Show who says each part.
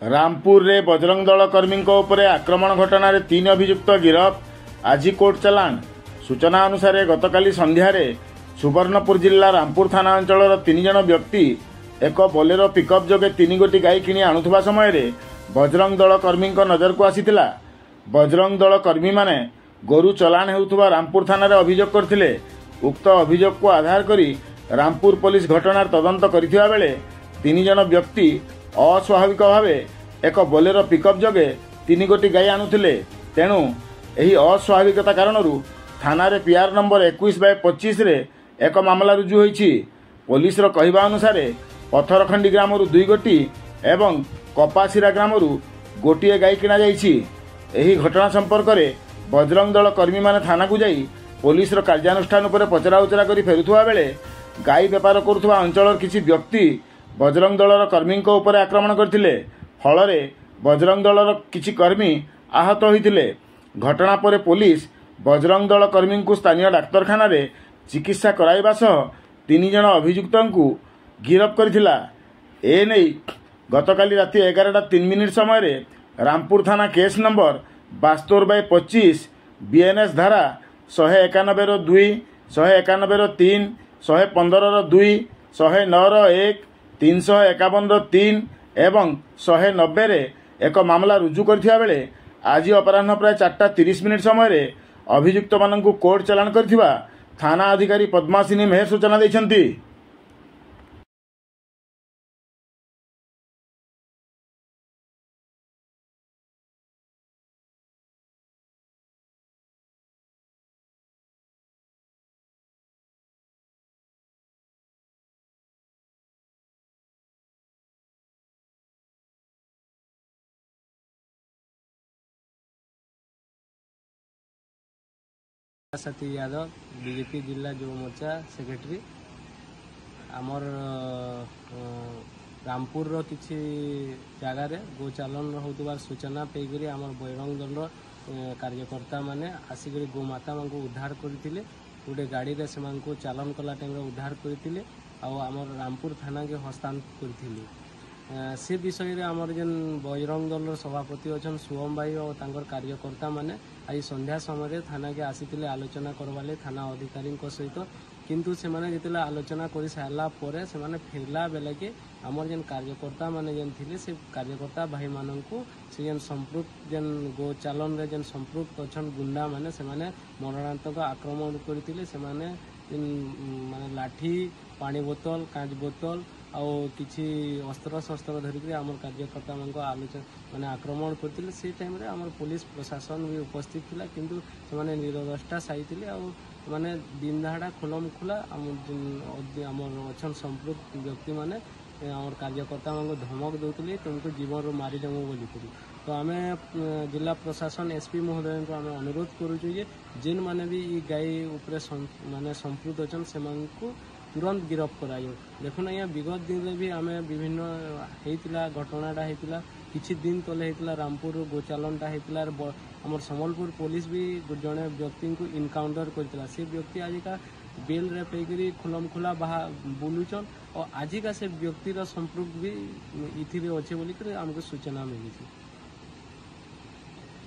Speaker 1: रामपुर रे बजरंग दल कर्मी आक्रमण घटना तीन अभियुक्त गिरफ आज कोर्ट चलाण। सूचना अनुसार गतकाली संध्यार सुवर्णपुर जिला रामपुर थाना अंचल तीन जन व्यक्ति एक बोलेरो पिकअप जोगे 3 गोटी गाई किणी आणुवा समय बजरंग दल कर्मी नजर को आसीथिला। बजरंग दल कर्मी माने गोरु चलाण हेउथुवा रामपुर थाना अभियोग करथिले। उक्त अभियोग को आधार करी रामपुर पुलिस घटनार तदंत करिथिबा बेले 3 जन व्यक्ति अस्वाभाविक भावे एक बोलेरो पिकअप जोगे 3 गोटी गाई आणुथिले। तेणु एही अस्वाभाविकता कारणरू थाना रे पीआर नंबर 21/25 रे एक मामला रुजु होईछि। पुलिस रो कहिबा अनुसार पथरखंडी ग्रामरू 2 गोटी एवं कपासीरा ग्रामरू गोटिए गाई किणा जाईछि। एही घटना संपर्क में बजरंग दल कर्मी माने थाना को जाई पुलिस रो कार्यानुष्ठान उपर पचराउचरा करी फेरुथुवा बेले गाई बेपार करुथुवा अंचलर किछि व्यक्ति बजरंग दलर कर्मी उपर आक्रमण करथिले। फल बजरंग दलर किछि कर्मी आहत होइथिले। घटना पर पुलिस बजरंग दल कर्मी को स्थानीय डाक्तरखाना रे चिकित्सा कराइबा सह 3 जन अभियुक्त को गिरफ करथिला। एने गतकाली राति 11:03 समय रामपुर थाना केस नंबर 72/25 बीएनएस धारा 191(2), 191(3), 115(2), 109(1), 351(3) एवं 190 रे एक मामला रुजु करथिया बेले आज अपराह्न प्राय 4:30 समय अभियुक्त माननकु कोर्ट चलाण करथिबा थाना अधिकारी पद्मासिनी मेहर सूचना दैछंती।
Speaker 2: सती यादव बीजेपी जिला युव मोर्चा सेक्रेटरी। आमर रामपुर रो किछि जगह रे गोचालन होतबार सूचना पेगरी आमर बजरंग दल कार्यकर्ता माने आसिकरी गोमाता मानकु उद्धार करथिले। गोटे गाड़ी रे सेमानकु चालन कला टाइम रे उद्धार करथिले आ आमर रामपुर थाना के हस्तांतर करथिले। से विषय रे आमर जेन बजरंग दल सभापति अछन सुवम भाई और तांकर कार्यकर्ता माने आज संध्या समय थाना के आसीथिले आलोचना करवाले थाना अधिकारी सहित। किंतु से माने जेतेला आलोचना कर सारला परे से माने फेरला बेले के आमर जेन कार्यकर्ता माने जेन थिले से कार्यकर्ता भाई माननकु से जेन संपृक्त जेन गो चालन रे जेन संपृक्त अछन गुंडा माने से माने मरणांतक आक्रमण करथिले। से माने माने लाठी, पानी बोतल, कांच बोतल आउ किछि अस्त्र शस्त्र धरिक आमर कार्यकर्ता मान आलोचना माने आक्रमण करथिले। से टाइम रे आमर पुलिस प्रशासन भी उपस्थित थिला किंतु से माने निरदष्टा साइथिले आ माने दिन दहाड़ा खुलम खुला आमर अछन संपृक्त व्यक्ति माने आमर कार्यकर्ता मान धमक दउथिले तुमको जीवन रो मारी देमु बोली करी। तो आमे जिला प्रशासन एसपी महोदय को आमे अनुरोध करूछु जे जेन माने भी ई गाई ऊपर माने संपृक्त अछन से मानकु तुरंत गिरफ्त करायो। देखो ना विगत दिन में भी आम विभिन्न होता घटनाटा होता किछि दिन तले होता रामपुर गोचालनटा होता आम सम्बलपुर पुलिस भी जड़े व्यक्ति को इनकाउंटर करता। से व्यक्ति आजिका बेल रे पेकरी खुलम खुला बुलूचन और आजिका से व्यक्तिर संपृक्त भी इथि अच्छे बोलिक आमको सूचना मिली।